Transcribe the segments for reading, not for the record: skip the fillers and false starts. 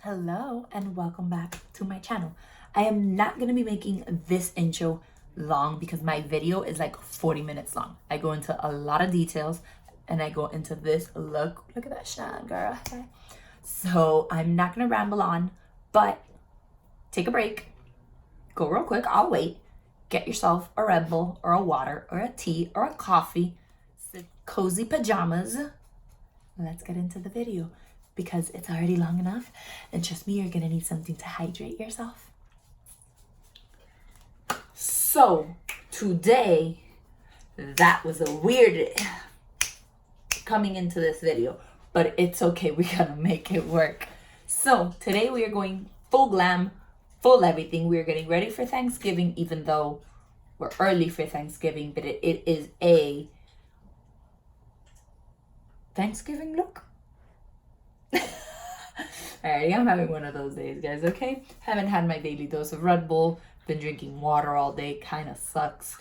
Hello and welcome back to my channel. I am not going to be making this intro long because my video is like 40 minutes long. I go into a lot of details and I go into this. Look at that shine, girl. Okay. So I'm not going to ramble on, but take a break. Go real quick. I'll wait. Get yourself a Red Bull or a water or a tea or a coffee. Cozy pajamas. Let's get into the video. Because it's already long enough, and trust me, you're gonna need something to hydrate yourself. So today, that was a weird coming into this video, but it's okay, we're gonna make it work. So today we are going full glam, full everything. We are getting ready for Thanksgiving, even though we're early for Thanksgiving, but it is a Thanksgiving look. Alrighty, I'm having one of those days, guys, okay? Haven't had my daily dose of Red Bull. Been drinking water all day. Kind of sucks.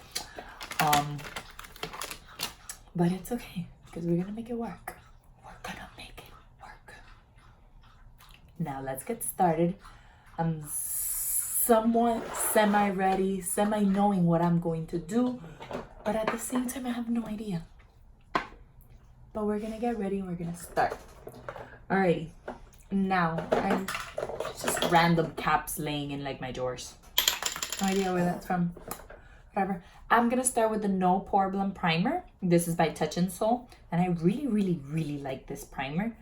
But it's okay, because we're going to make it work. We're going to make it work. Now, let's get started. I'm somewhat semi-ready, semi-knowing what I'm going to do. But at the same time, I have no idea. But we're going to get ready and we're going to start. Alrighty. Now, I'm just random caps laying in like my drawers. No idea where that's from. Whatever. I'm going to start with the No Problem Primer. This is by Touch in Soul. And I really like this primer.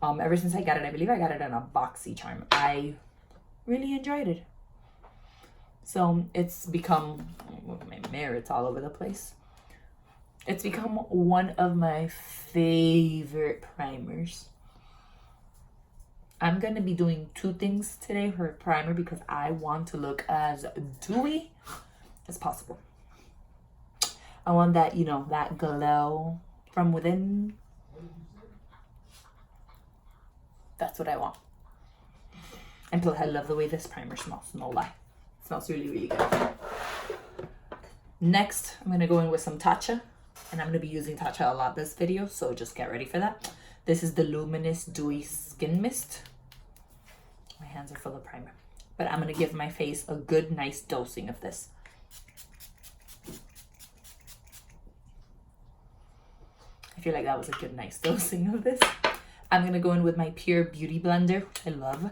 Ever since I got it, I believe I got it in a boxy charm. I really enjoyed it. So it's become, with my mirror, it's all over the place. It's become one of my favorite primers. I'm going to be doing two things today for primer because I want to look as dewy as possible. I want that, that glow from within. That's what I want. And plus, I love the way this primer smells. No lie. It smells really good. Next, I'm going to go in with some Tatcha. And I'm going to be using Tatcha a lot this video, so just get ready for that. This is the Luminous Dewy Skin Mist. My hands are full of primer. But I'm going to give my face a good, nice dosing of this. I feel like that was a good, nice dosing of this. I'm going to go in with my Pure Beauty Blender, which I love.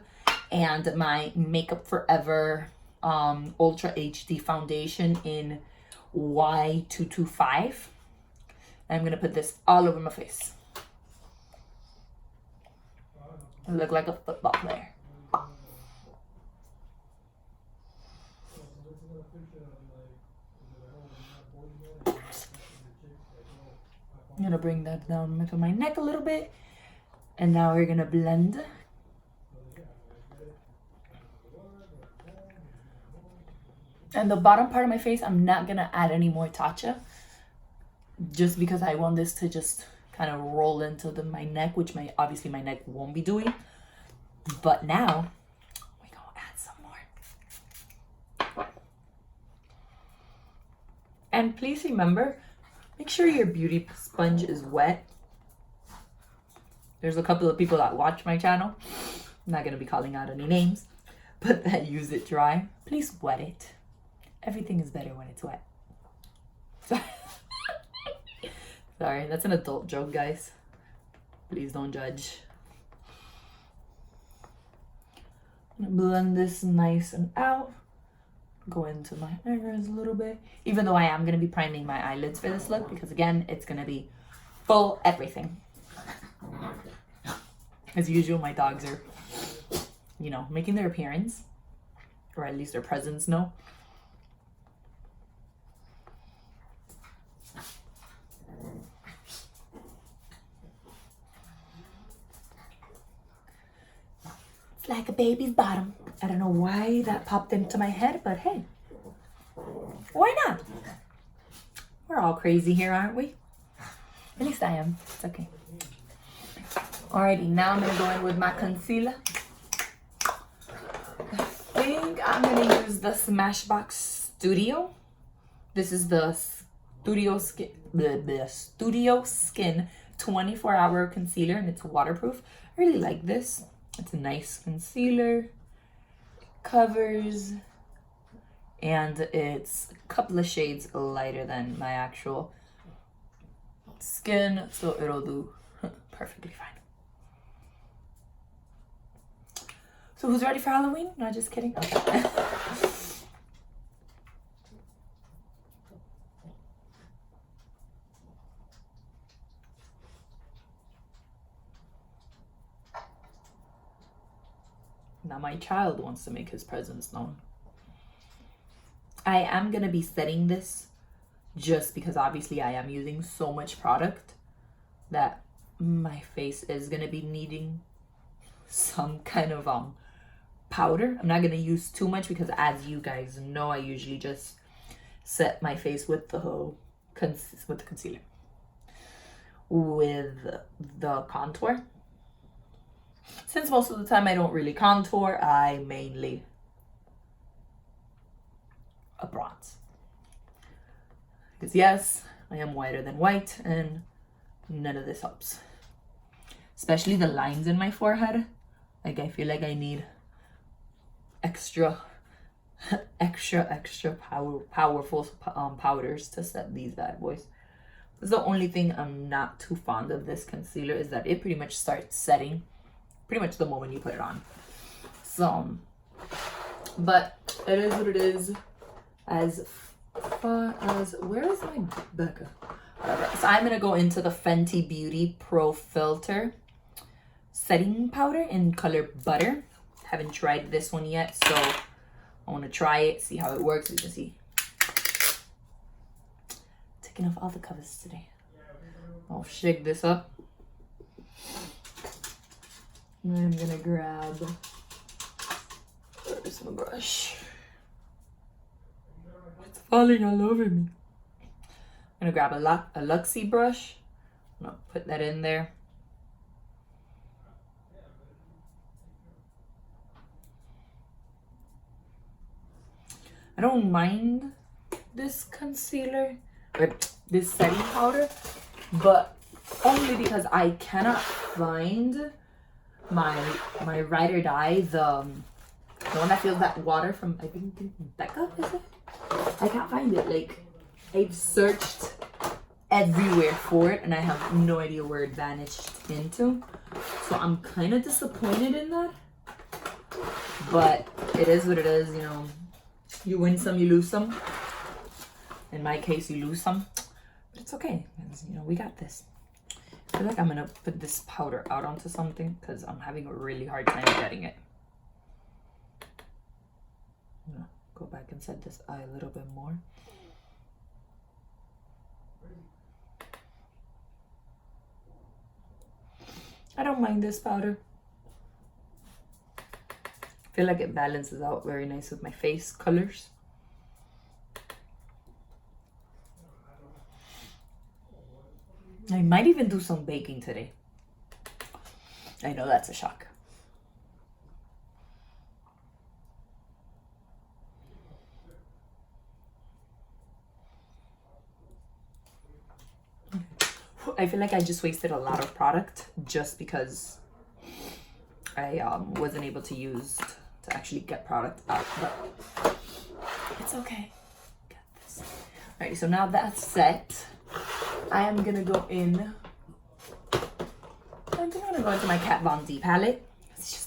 And my Makeup Forever Ultra HD Foundation in Y225. I'm going to put this all over my face. I look like a football player. I'm going to bring that down into my neck a little bit. And now we're going to blend. And the bottom part of my face, I'm not going to add any more Tatcha. Just because I want this to just kind of roll into my neck, which obviously my neck won't be doing. But now, we're going to add some more. And please remember, make sure your beauty sponge is wet. There's a couple of people that watch my channel. I'm not going to be calling out any names, but that use it dry. Please wet it. Everything is better when it's wet. Sorry, that's an adult joke, guys. Please don't judge. I'm gonna blend this nice and out. Go into my eyes a little bit. Even though I am gonna be priming my eyelids for this look, because again, it's gonna be full everything. As usual, my dogs are, making their appearance, or at least their presence, no. It's like a baby's bottom. I don't know why that popped into my head, but hey, why not? We're all crazy here, aren't we? At least I am. It's okay. Alrighty, now I'm going to go in with my concealer. I think I'm going to use the Smashbox Studio. This is the Studio Skin 24-hour concealer, and it's waterproof. I really like this. It's a nice concealer. Covers, and it's a couple of shades lighter than my actual skin, so it'll do perfectly fine. So who's ready for Halloween? No, just kidding. Okay. Now my child wants to make his presence known. I am going to be setting this just because obviously I am using so much product that my face is going to be needing some kind of powder. I'm not going to use too much because, as you guys know, I usually just set my face with the concealer. With the contour. Since most of the time I don't really contour, I mainly a bronze. Because yes, I am whiter than white, and none of this helps. Especially the lines in my forehead. Like, I feel like I need extra powerful powders to set these bad boys. That's the only thing I'm not too fond of this concealer, is that it pretty much starts setting pretty much the moment you put it on. So, but it is what it is. As far as, where is my Becca? Whatever. So I'm gonna go into the Fenty Beauty Pro Filter setting powder in color Butter. Haven't tried this one yet, so I want to try it, see how it works. You can see, taking off all the covers today. I'll shake this up. I'm gonna grab, where's my brush? It's falling all over me. I'm gonna grab a Luxie brush. I'm gonna put that in there. I don't mind this concealer, or this setting powder, but only because I cannot find my Ride or Die, the one that feels that water from, I think Becca, is it? I can't find it. Like, I've searched everywhere for it and I have no idea where it vanished into. So I'm kind of disappointed in that. But it is what it is, you know. You win some, you lose some. In my case, you lose some. But it's okay, because, you know, we got this. I feel like I'm gonna put this powder out onto something because I'm having a really hard time getting it. I'm gonna go back and set this eye a little bit more. I don't mind this powder. I feel like it balances out very nice with my face colors. I might even do some baking today. I know that's a shock. I feel like I just wasted a lot of product just because I wasn't able to actually get product out, but it's okay. Got this. Alrighty, so now that's set, I am gonna go in. I'm gonna go into my Kat Von D palette.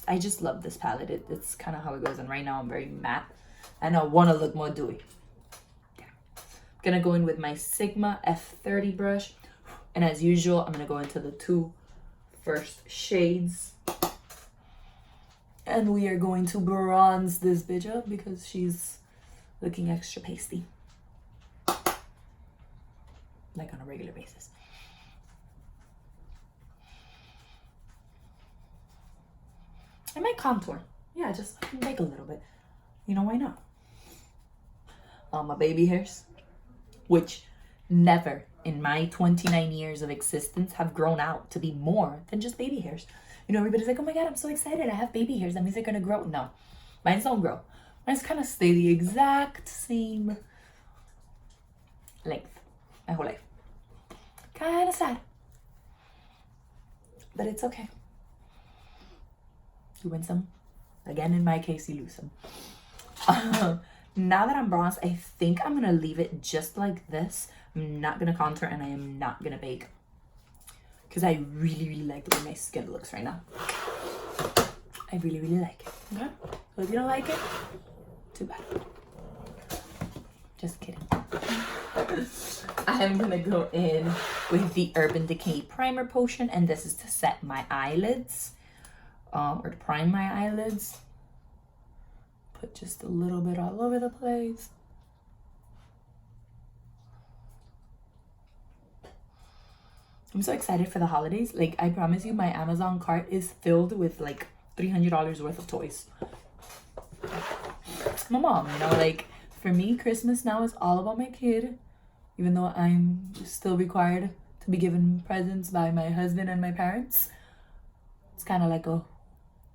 I just love this palette. It's kind of how it goes, and right now I'm very matte, and I want to look more dewy. Yeah. I'm gonna go in with my Sigma F30 brush, and as usual, I'm gonna go into the two first shades. And we are going to bronze this bitch up because she's looking extra pasty. Like on a regular basis. I might contour. Yeah, just make a little bit. You know, why not? My baby hairs, which never in my 29 years of existence have grown out to be more than just baby hairs. You know, everybody's like, oh my God, I'm so excited. I have baby hairs. That means they're going to grow. No, mine don't grow. Mine kind of stay the exact same length my whole life. Kind of sad. But it's okay. You win some. Again, in my case, you lose some. Now that I'm bronzed, I think I'm going to leave it just like this. I'm not going to contour and I am not going to bake. Because I really, really like the way my skin looks right now. I really, really like it. Okay? So if you don't like it, too bad. Just kidding. I'm gonna go in with the Urban Decay Primer Potion, and this is to set my eyelids, or to prime my eyelids. Put just a little bit all over the place. I'm so excited for the holidays. Like, I promise you, my Amazon cart is filled with like $300 worth of toys. My mom, you know, like, for me, Christmas now is all about my kid. Even though I'm still required to be given presents by my husband and my parents. It's kind of like a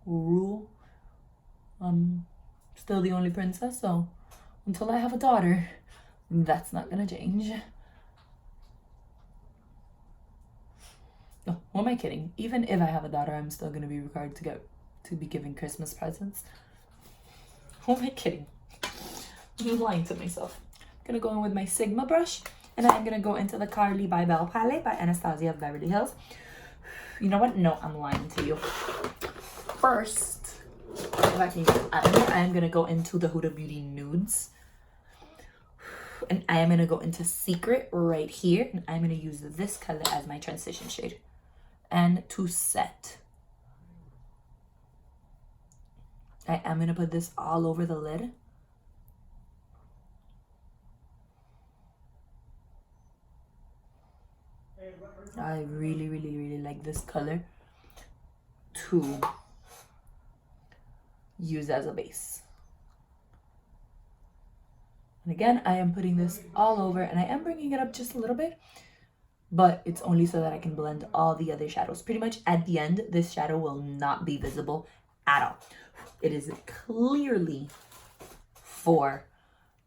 rule. I'm still the only princess, so until I have a daughter, that's not gonna change. No, who am I kidding? Even if I have a daughter, I'm still gonna be required to be given Christmas presents. Who am I kidding? I'm lying to myself. I'm gonna go in with my Sigma brush, and I'm gonna go into the Carly by Belle palette by Anastasia of Beverly Hills. You know what? No, I'm lying to you. First, if I can get out of here, I am gonna go into the Huda Beauty Nudes. And I am gonna go into Secret right here, and I'm gonna use this color as my transition shade. And to set, I am gonna put this all over the lid. I really, really, really like this color to use as a base. And again, I am putting this all over, and I am bringing it up just a little bit, but it's only so that I can blend all the other shadows. Pretty much at the end, this shadow will not be visible at all. It is clearly for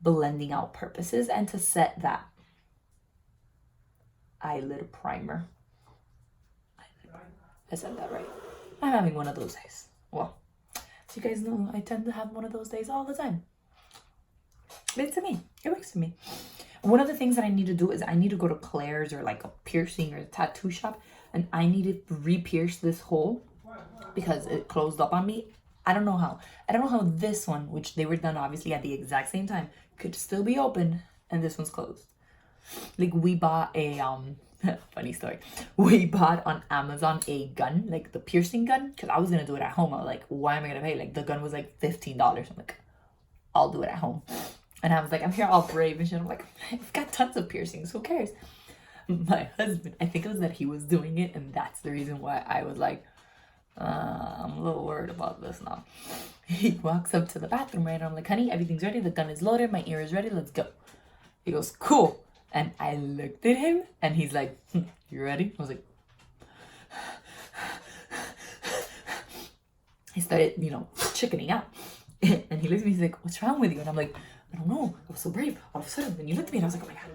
blending out purposes and to set that eyelid primer. I said that right. I'm having one of those days. Well, as you guys know, I tend to have one of those days all the time. But it's me. It works for me. One of the things that I need to do is I need to go to Claire's or like a piercing or a tattoo shop, and I need to re-pierce this hole because it closed up on me. I don't know how. I don't know how this one, which they were done obviously at the exact same time, could still be open and this one's closed. Like, we bought a funny story. We bought on Amazon a gun, like the piercing gun, because I was gonna do it at home. I was like, why am I gonna pay? Like, the gun was like $15. I'm like, I'll do it at home. And I was like, I'm here all brave and shit. I'm like, I've got tons of piercings. Who cares? My husband, I think it was that he was doing it, and that's the reason why I was like, I'm a little worried about this now. He walks up to the bathroom, right? I'm like, honey, everything's ready. The gun is loaded. My ear is ready. Let's go. He goes, cool. And I looked at him, and he's like, you ready? I was like, he started, you know, chickening out. And he looks at me, he's like, what's wrong with you? And I'm like, I don't know. I was so brave. All of a sudden, when you looked at me, and I was like, oh my God.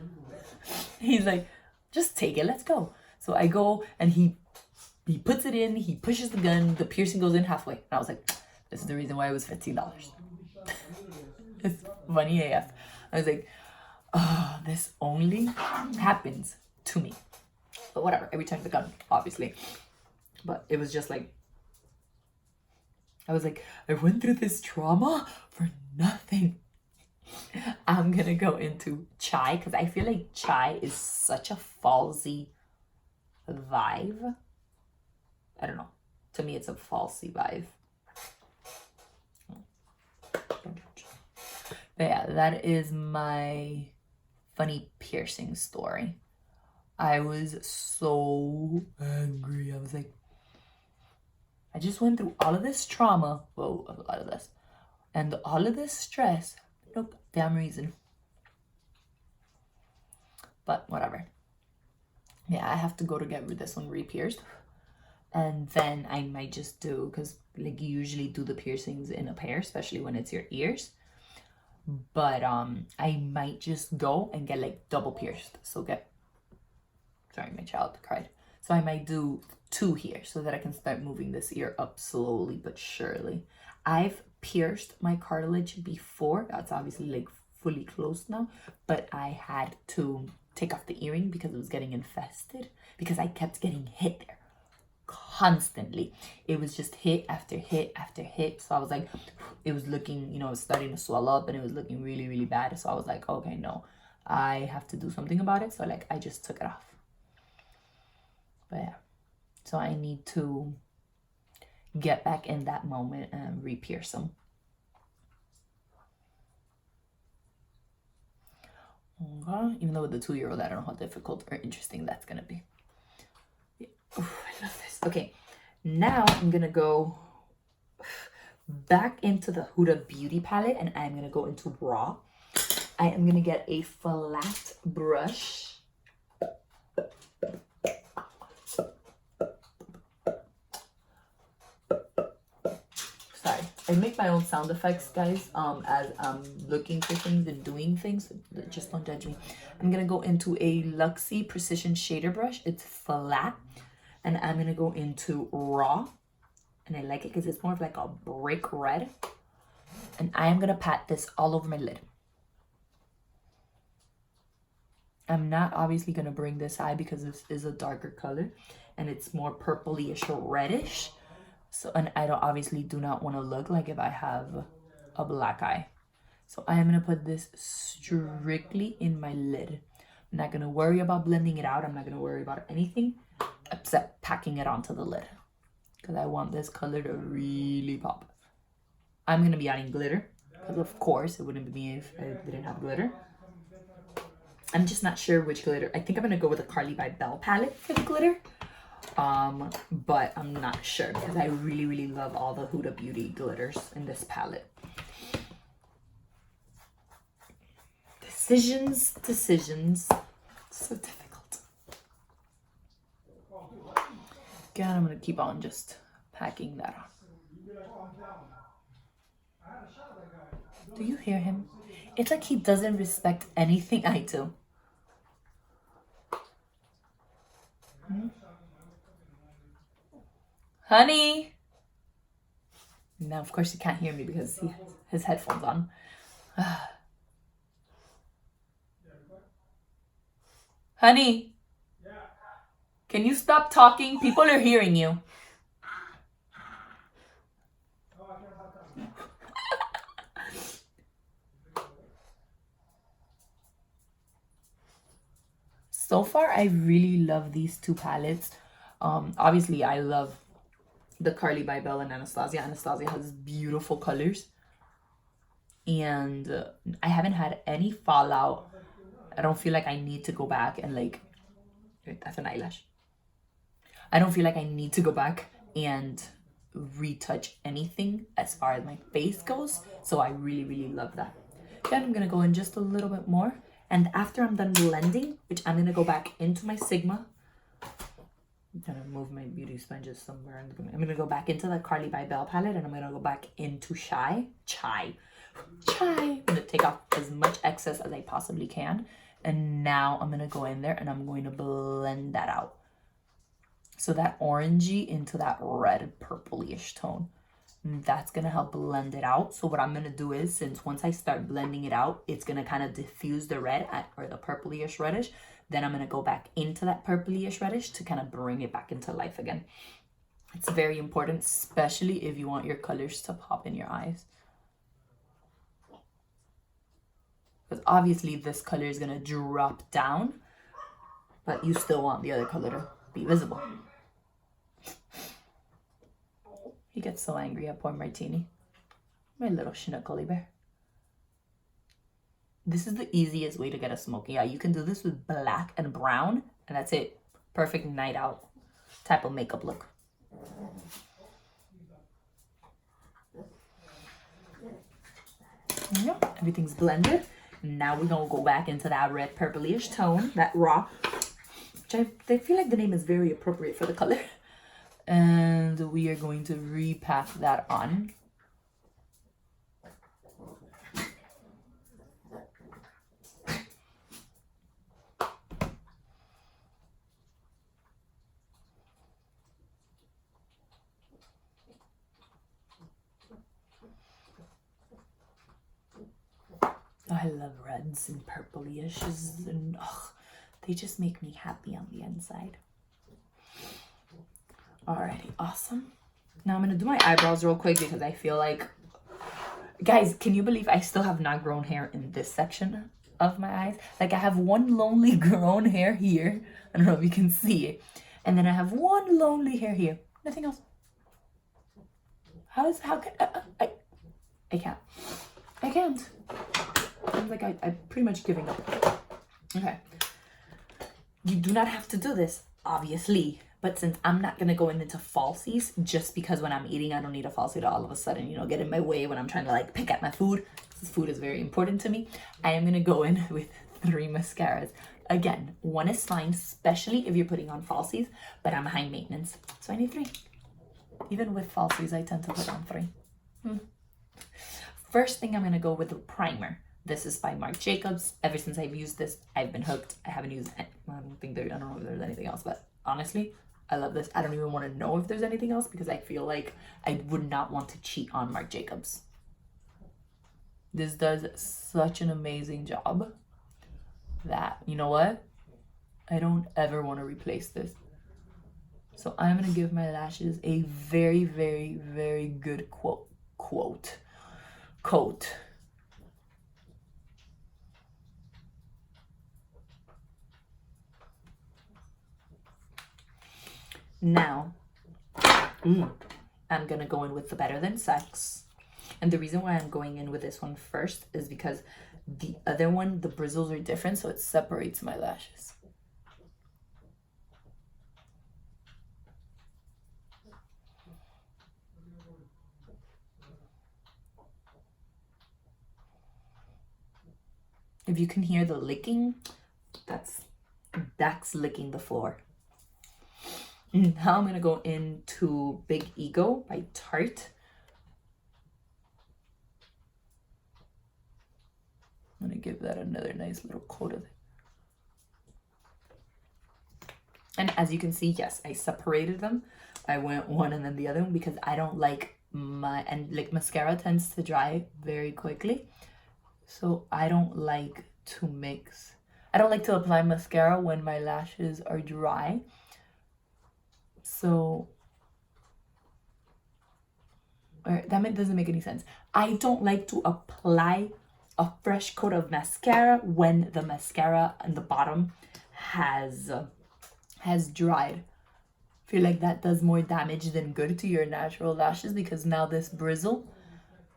He's like, just take it. Let's go. So I go, and he puts it in. He pushes the gun. The piercing goes in halfway. And I was like, this is the reason why it was $15. It's funny AF. I was like, oh, this only happens to me. But whatever. Every time the gun, obviously. But it was just like, I was like, I went through this trauma for nothing. I'm gonna go into chai because I feel like chai is such a falsy vibe. I don't know. To me, it's a falsy vibe. But yeah, that is my funny piercing story. I was so angry. I was like, I just went through all of this trauma. Whoa, a lot of this. And all of this stress. Nope, damn reason. But whatever. Yeah, I have to go to get this one re-pierced. And then I might just do, because like you usually do the piercings in a pair, especially when it's your ears. But I might just go and get like double pierced. So sorry, my child cried. So I might do 2 here so that I can start moving this ear up slowly but surely. I've pierced my cartilage before. That's obviously like fully closed now, but I had to take off the earring because it was getting infested because I kept getting hit there constantly. It was just hit after hit after hit. So I was like, it was looking, you know, it was starting to swell up and it was looking really, really bad. So I was like, okay, no, I have to do something about it. So like, I just took it off. But yeah, so I need to get back in that moment and re-pierce them. Okay. Even though with the 2-year-old, I don't know how difficult or interesting that's gonna be. Yeah. Ooh, I love this. Okay, now I'm gonna go back into the Huda Beauty palette and I'm gonna go into Raw. I am gonna get a flat brush. Sorry, I make my own sound effects, guys, as I'm looking for things and doing things. Just don't judge me. I'm gonna go into a Luxie Precision Shader brush. It's flat. And I'm gonna go into Raw. And I like it because it's more of like a brick red. And I am gonna pat this all over my lid. I'm not obviously gonna bring this eye because this is a darker color and it's more purpley-ish reddish. So, and I don't obviously do not want to look like if I have a black eye. So I am gonna put this strictly in my lid. I'm not gonna worry about blending it out. I'm not gonna worry about anything except packing it onto the lid because I want this color to really pop. I'm gonna be adding glitter because of course it wouldn't be me if I didn't have glitter. I'm just not sure which glitter. I think I'm gonna go with a Carly by Belle palette for the glitter. But I'm not sure because I really, really love all the Huda Beauty glitters in this palette. Decisions. So difficult. Again, I'm gonna keep on just packing that on. Do you hear him? It's like he doesn't respect anything I do. Honey! Now, of course, he can't hear me because he has his headphones on. Honey! Can you stop talking? People are hearing you. So far, I really love these 2 palettes. Obviously, I love the Carly by Belle and Anastasia. Anastasia has beautiful colors. And I haven't had any fallout. I don't feel like I need to go back and like... That's an eyelash. I don't feel like I need to go back and retouch anything as far as my face goes. So I really, really love that. Then I'm going to go in just a little bit more. And after I'm done blending, which I'm going to go back into my Sigma. I'm going to move my beauty sponges somewhere. I'm going to go back into the Carly by Belle palette. And I'm going to go back into Chai. I'm going to take off as much excess as I possibly can. And now I'm going to go in there and I'm going to blend that out. So that orangey into that red purpley-ish tone. And that's going to help blend it out. So what I'm going to do is, since once I start blending it out, it's going to kind of diffuse the red or the purpley-ish reddish. Then I'm going to go back into that purpley-ish reddish to kind of bring it back into life again. It's very important, especially if you want your colors to pop in your eyes. Because obviously this color is going to drop down, but you still want the other color to be visible. He gets so angry at poor Martini. My little Schnuckly bear. This is the easiest way to get a smoky eye. You can do this with black and brown, and that's it. Perfect night out type of makeup look. Yeah, everything's blended. Now we're going to go back into that red purpley-ish tone, that Raw, which I feel like the name is very appropriate for the color. And we are going to repack that on. I love reds and purpleyishes, and they just make me happy on the inside. Alrighty, awesome. Now I'm gonna do my eyebrows real quick because I feel like, guys, can you believe I still have not grown hair in this section of my eyes? Like, I have one lonely grown hair here. I don't know if you can see it. And then I have one lonely hair here. Nothing else. How can I can't. I can't. I'm like, I'm pretty much giving up. Okay. You do not have to do this, obviously. But since I'm not going to go into falsies, just because when I'm eating, I don't need a falsie to all of a sudden, get in my way when I'm trying to like pick at my food. This food is very important to me. I am going to go in with 3 mascaras. Again, 1 is fine, especially if you're putting on falsies, but I'm high maintenance, so I need 3. Even with falsies, I tend to put on 3. First thing, I'm going to go with the primer. This is by Marc Jacobs. Ever since I've used this, I've been hooked. I haven't used it. I don't know if there's anything else, but honestly, I love this. I don't even want to know if there's anything else because I feel like I would not want to cheat on Marc Jacobs. This does such an amazing job that, you know what? I don't ever want to replace this. So I'm going to give my lashes a very, very, very good coat. Now, I'm going to go in with the Better Than Sex. And the reason why I'm going in with this one first is because the other one, the bristles are different, so it separates my lashes. If you can hear the licking, that's licking the floor. Now I'm going to go into Big Ego by Tarte. I'm going to give that another nice little coat of it. And as you can see, yes, I separated them. I went one and then the other one because I don't like mascara tends to dry very quickly. So I don't like to mix. I don't like to apply mascara when my lashes are dry. So, that doesn't make any sense. I don't like to apply a fresh coat of mascara when the mascara on the bottom has dried. I feel like that does more damage than good to your natural lashes because now this bristle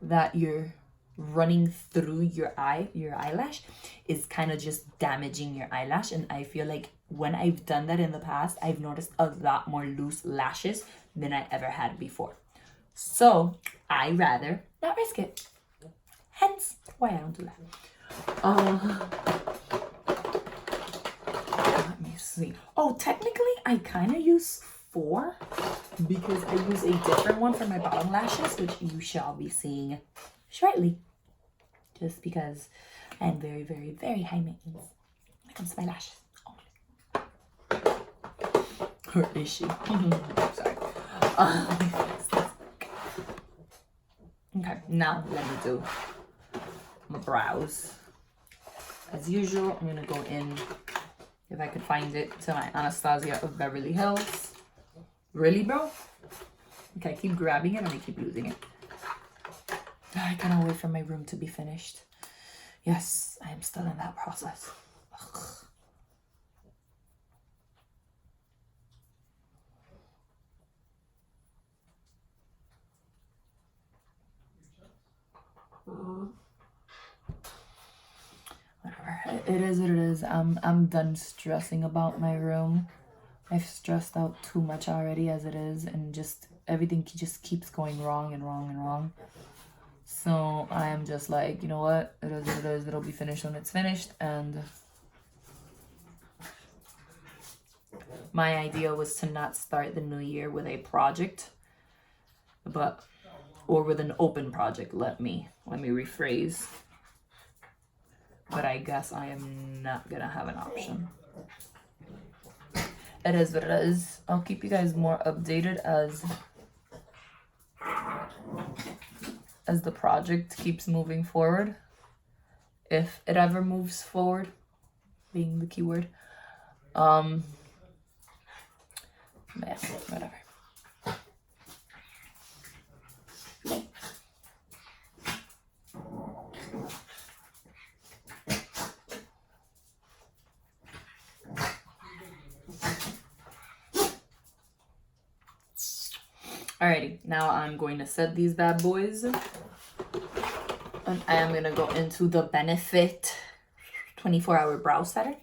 that you're running through your eyelash is kind of just damaging your eyelash. And I feel like when I've done that in the past, I've noticed a lot more loose lashes than I ever had before. So I rather not risk it. Hence why I don't do that. Let me see. Oh, technically I kind of use 4 because I use a different one for my bottom lashes, which you shall be seeing shortly. Just because I'm very, very, very high maintenance when it comes to my lashes. Or is she? Sorry. Okay, now let me do my brows. As usual, I'm gonna go in, if I could find it, to my Anastasia of Beverly Hills. Really, bro? Okay, I keep grabbing it and I keep losing it. I cannot wait for my room to be finished. Yes, I am still in that process. Ugh. Whatever. It is what it is. I'm done stressing about my room. I've stressed out too much already as it is, and just everything just keeps going wrong and wrong and wrong. So I am just like, you know what? It is what it is. It'll be finished when it's finished. And my idea was to not start the new year with a project, or with an open project. Let me rephrase. But I guess I am not gonna have an option. It is what it is. I'll keep you guys more updated as the project keeps moving forward. if it ever moves forward, being the keyword. Yeah, whatever. Alrighty, now I'm going to set these bad boys. And I am going to go into the Benefit 24-hour brow setter.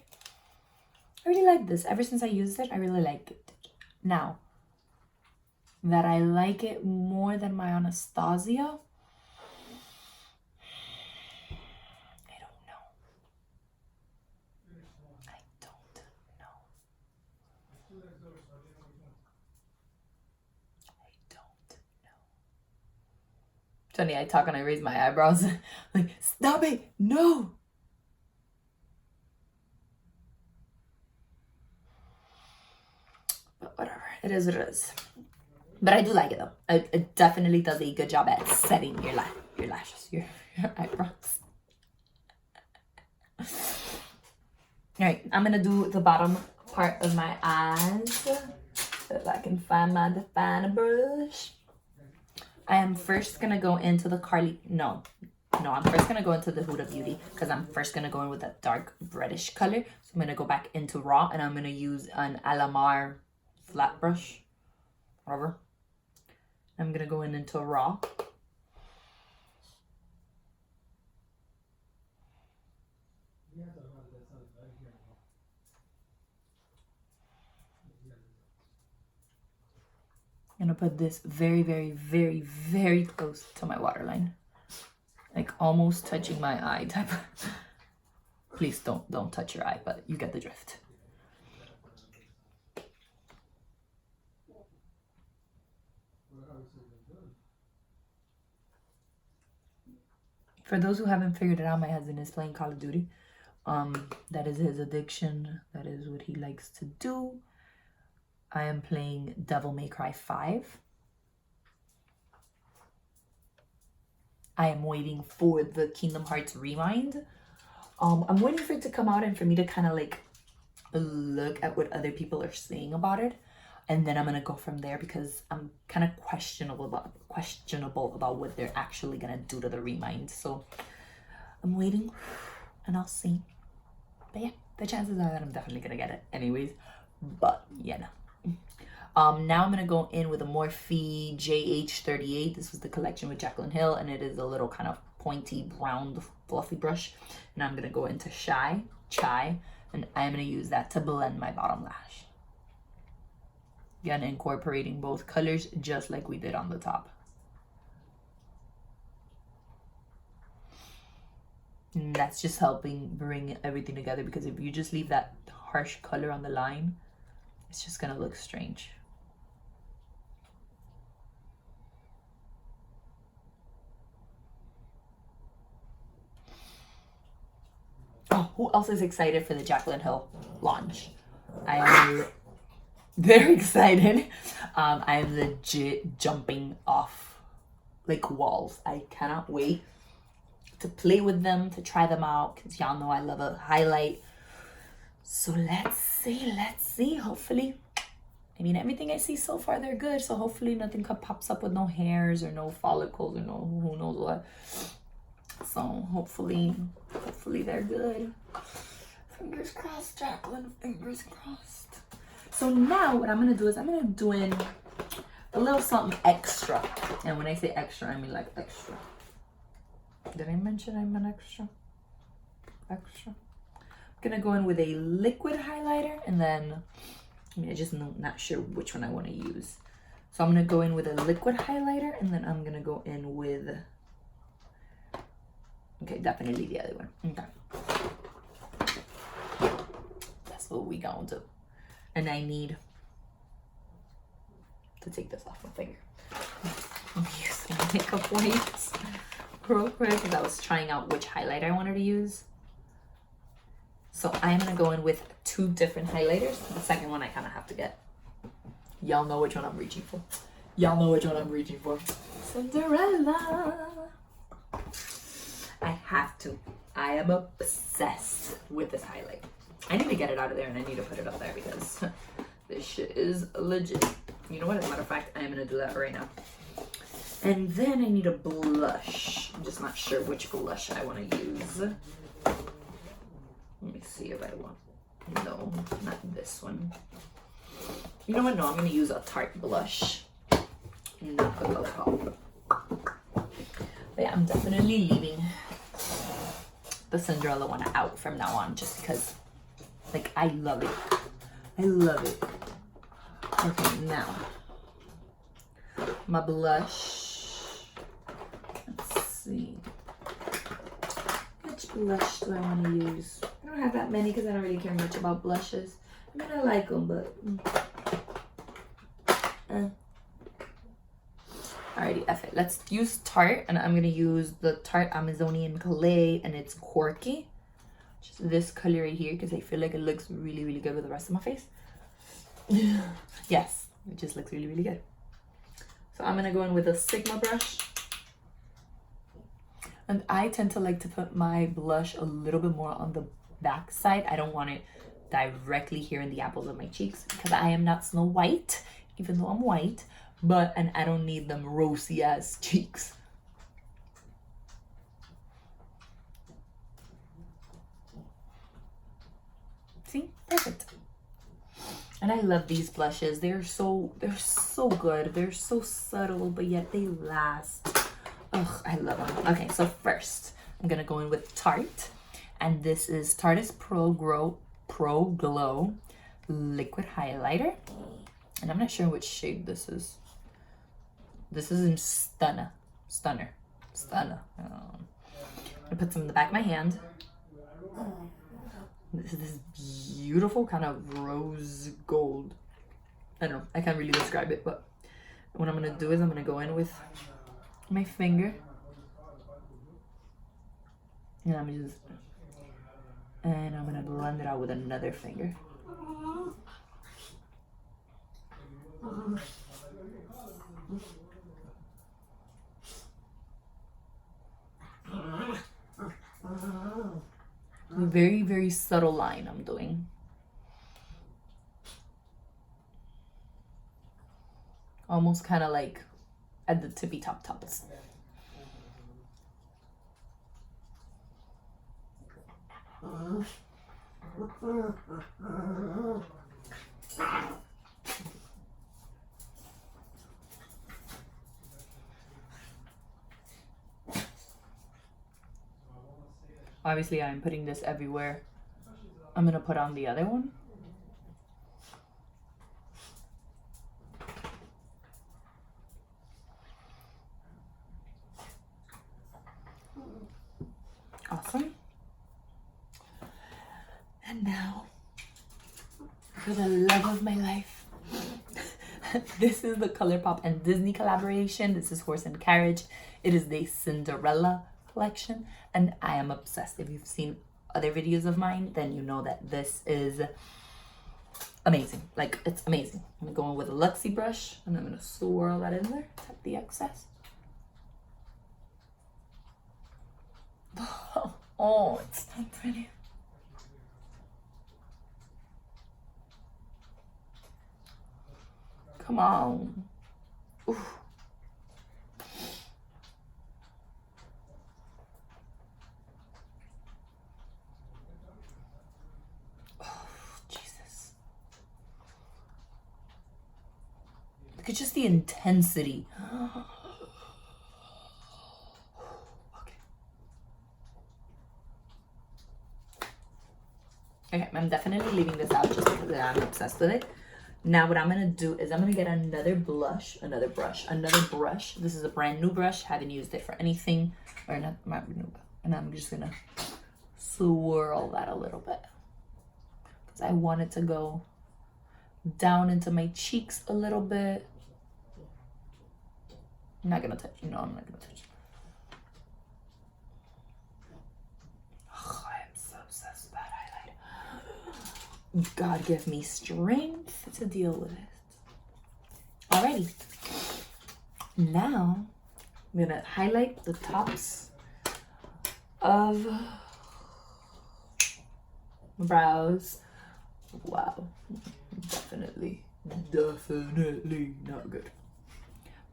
I really like this. Ever since I used it, I really like it. Now, that I like it more than my Anastasia, I don't know. Funny, I talk and I raise my eyebrows. Like, stop it, no. But whatever, it is what it is. But I do like it though. It definitely does a good job at setting your lashes, your eyebrows. All right, I'm gonna do the bottom part of my eyes. If I can find my definer brush. I am first gonna go into the I'm first gonna go into the Huda Beauty because I'm first gonna go in with that dark reddish color. So I'm gonna go back into Raw and I'm gonna use an Alamar flat brush, whatever. I'm gonna go into Raw. I'm gonna put this very, very, very, very close to my waterline. Like almost touching my eye type. Please don't touch your eye, but you get the drift. For those who haven't figured it out, my husband is playing Call of Duty. That is his addiction. That is what he likes to do. I am playing Devil May Cry 5. I am waiting for the Kingdom Hearts Rewind. I'm waiting for it to come out and for me to kind of like look at what other people are saying about it. And then I'm going to go from there because I'm kind of questionable about what they're actually going to do to the Rewind. So I'm waiting and I'll see. But yeah, the chances are that I'm definitely going to get it anyways. But yeah, no. Now I'm going to go in with a Morphe JH38. This was the collection with Jaclyn Hill, and it is a little kind of pointy, brown, fluffy brush. And I'm going to go into Chai, and I'm going to use that to blend my bottom lash. Again, incorporating both colors just like we did on the top. And that's just helping bring everything together, because if you just leave that harsh color on the line, it's just going to look strange. Oh, who else is excited for the Jaclyn Hill launch? I am very excited. I am legit jumping off like walls. I cannot wait to play with them, to try them out, because y'all know I love a highlight. So let's see. Hopefully, I mean, everything I see so far, they're good. So hopefully nothing pops up with no hairs or no follicles or no who knows what. So hopefully they're good. Fingers crossed, Jaclyn, fingers crossed. So now what I'm going to do is I'm going to do in a little something extra. And when I say extra, I mean like extra. Did I mention I'm an extra? Extra. I'm going to go in with a liquid highlighter, and then, I mean, I just not sure which one I want to use. So I'm going to go in with a liquid highlighter, and then I'm going to go in with, okay, definitely the other one. Okay. That's what we going to do. And I need to take this off my finger. I'm using makeup wipes real quick because I was trying out which highlighter I wanted to use. So I'm going to go in with 2 different highlighters. The second one I kind of have to get. Y'all know which one I'm reaching for. Cinderella. I I am obsessed with this highlight. I need to get it out of there and I need to put it up there because this shit is legit. You know what? As a matter of fact, I am going to do that right now. And then I need a blush. I'm just not sure which blush I want to use. Let me see if I want. No, not this one. You know what? No, I'm going to use a Tarte blush. Not the ColourPop. But yeah, I'm definitely leaving the Cinderella one out from now on just because, like, I love it. I love it. Okay, now, my blush. Let's see. Which blush do I want to use? I don't have that many because I don't really care much about blushes. I mean, I like them, but... Alrighty, F it. Let's use Tarte, and I'm going to use the Tarte Amazonian Clay, and it's Corky. Just this color right here, because I feel like it looks really, really good with the rest of my face. Yes, it just looks really, really good. So I'm going to go in with a Sigma brush. And I tend to like to put my blush a little bit more on the back side. I don't want it directly here in the apples of my cheeks because I am not Snow White, even though I'm white. And I don't need them rosy ass cheeks. See? Perfect. And I love these blushes. They're so good. They're so subtle, but yet they last. Ugh, I love them. Okay, so first I'm gonna go in with Tarte, and this is Tarte's Pro Glow Liquid Highlighter, and I'm not sure which shade this is. This is in Stunner. I'm gonna put some in the back of my hand. This is this beautiful kind of rose gold. I don't know, I can't really describe it, but what I'm gonna do is I'm gonna go in with my finger, and I'm gonna blend it out with another finger. A very, very subtle line I'm doing. Almost kind of like at the tippy tops. Obviously, I'm putting this everywhere. I'm gonna put on the other one. Awesome. And now, for the love of my life, this is the ColourPop and Disney collaboration. This is Horse and Carriage. It is the Cinderella collection, and I am obsessed. If you've seen other videos of mine, then you know that this is amazing. Like, it's amazing. I'm gonna go in with a Luxie brush, and I'm gonna swirl that in there, tap the excess. Oh, it's so pretty. Come on. Oof. Oh, Jesus. Look at just the intensity. Okay, I'm definitely leaving this out just because I'm obsessed with it. Now what I'm gonna do is I'm gonna get another brush. This is a brand new brush. Haven't used it for anything, or not new. And I'm just gonna swirl that a little bit because I want it to go down into my cheeks a little bit. I'm not gonna touch. I'm not gonna touch. God give me strength to deal with it. Alrighty. Now I'm gonna highlight the tops of brows. Wow, definitely not good.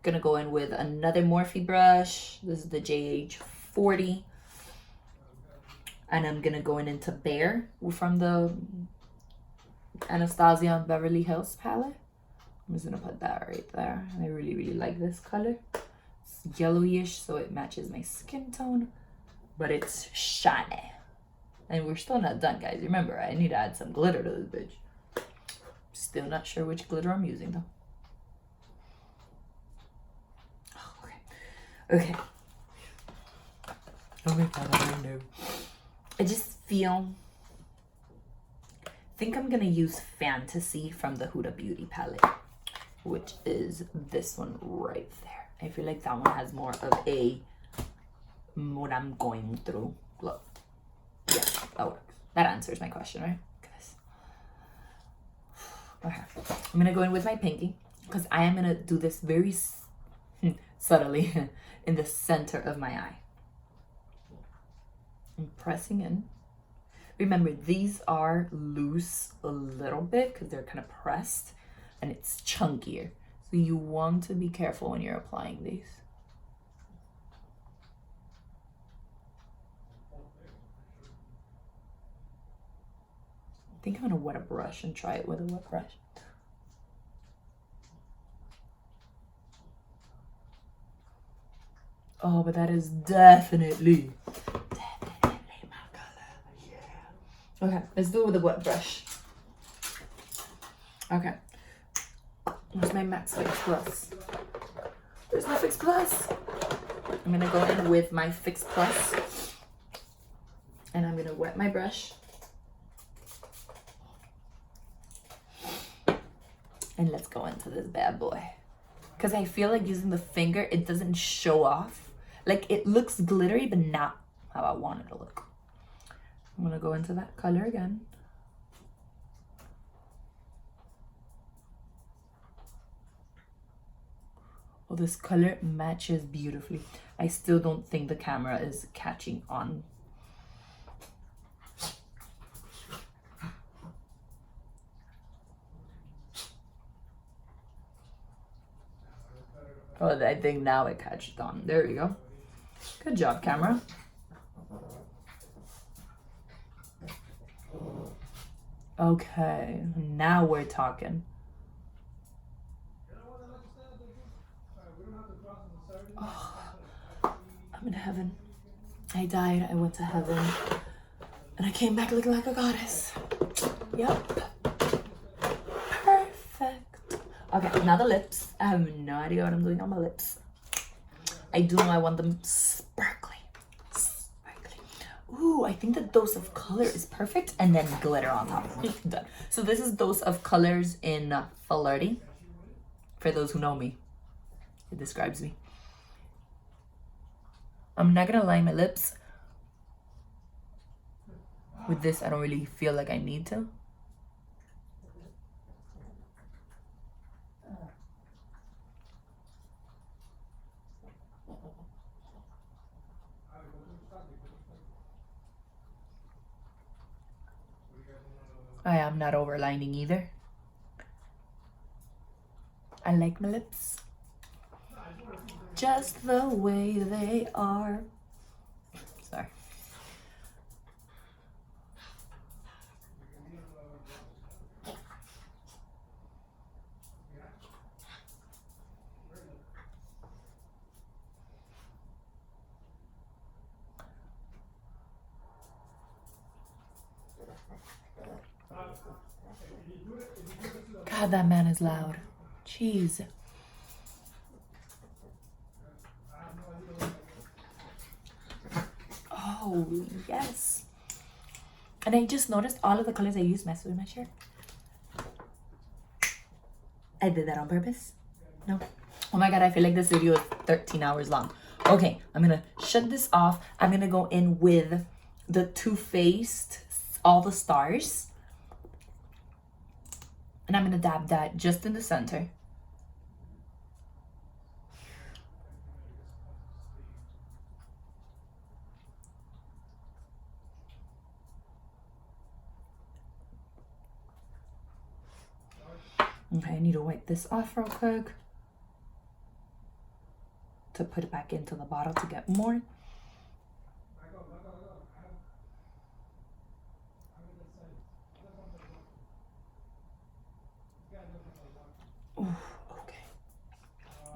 Gonna go in with another Morphe brush. This is the JH40. And I'm gonna go into Bear from the Anastasia Beverly Hills palette. I'm just gonna put that right there. I really like this color. It's yellowish, so it matches my skin tone, but it's shiny. And we're still not done, guys. Remember, I need to add some glitter to this bitch. Still not sure which glitter I'm using, though. Oh, okay. I just feel... I think I'm gonna use Fantasy from the Huda Beauty palette, which is this one right there. I feel like that one has more of a what I'm going through look. Yeah, that works. That answers my question, right? Okay, I'm gonna go in with my pinky because I am gonna do this very subtly in the center of my eye. I'm pressing in. Remember, these are loose a little bit because they're kind of pressed and it's chunkier. So you want to be careful when you're applying these. I think I'm gonna wet a brush and try it with a wet brush. Oh, but that is definitely my color. Yeah. Okay, let's do it with a wet brush. Okay. Where's my Max Fix Plus? Where's my Fix Plus? I'm gonna go in with my Fix Plus and I'm gonna wet my brush. And let's go into this bad boy. Because I feel like using the finger, it doesn't show off. Like, it looks glittery, but not how I want it to look. I'm going to go into that color again. Oh, this color matches beautifully. I still don't think the camera is catching on. Oh, I think now it catched on. There you go. Good job, camera. Okay, now we're talking. Oh, I'm in heaven. I died, I went to heaven, and I came back looking like a goddess. Yep. Perfect. Okay, now the lips. I have no idea what I'm doing on my lips. I do know I want them sparkly. Sparkly. Ooh, I think the dose of color is perfect. And then glitter on top. Done. So this is Dose of Colors in Flirty. For those who know me, it describes me. I'm not gonna line my lips. With this, I don't really feel like I need to. I am not overlining either. I like my lips just the way they are. Sorry. God, that man is loud. Jeez. Oh, yes. And I just noticed all of the colors I used messed with my shirt. I did that on purpose. No. Oh my God, I feel like this video is 13 hours long. Okay, I'm gonna shut this off. I'm gonna go in with the Too Faced All the Stars. And I'm gonna dab that just in the center. Okay, I need to wipe this off real quick to put it back into the bottle to get more. Ooh,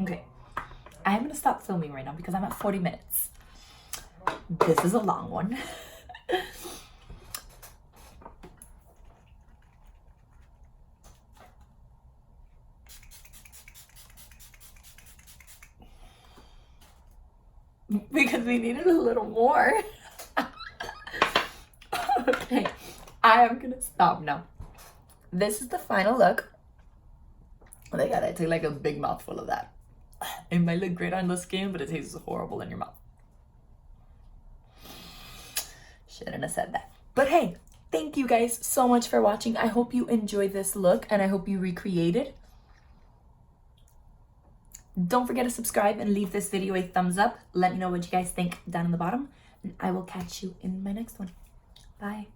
okay, I'm gonna stop filming right now because I'm at 40 minutes. This is a long one. Because we needed a little more. Okay, I am gonna stop now. This is the final look. Oh my god, I took like a big mouthful of that. It might look great on the skin, but it tastes horrible in your mouth. Shouldn't have said that. But hey, thank you guys so much for watching. I hope you enjoyed this look and I hope you recreate it. Don't forget to subscribe and leave this video a thumbs up. Let me know what you guys think down in the bottom. And I will catch you in my next one. Bye.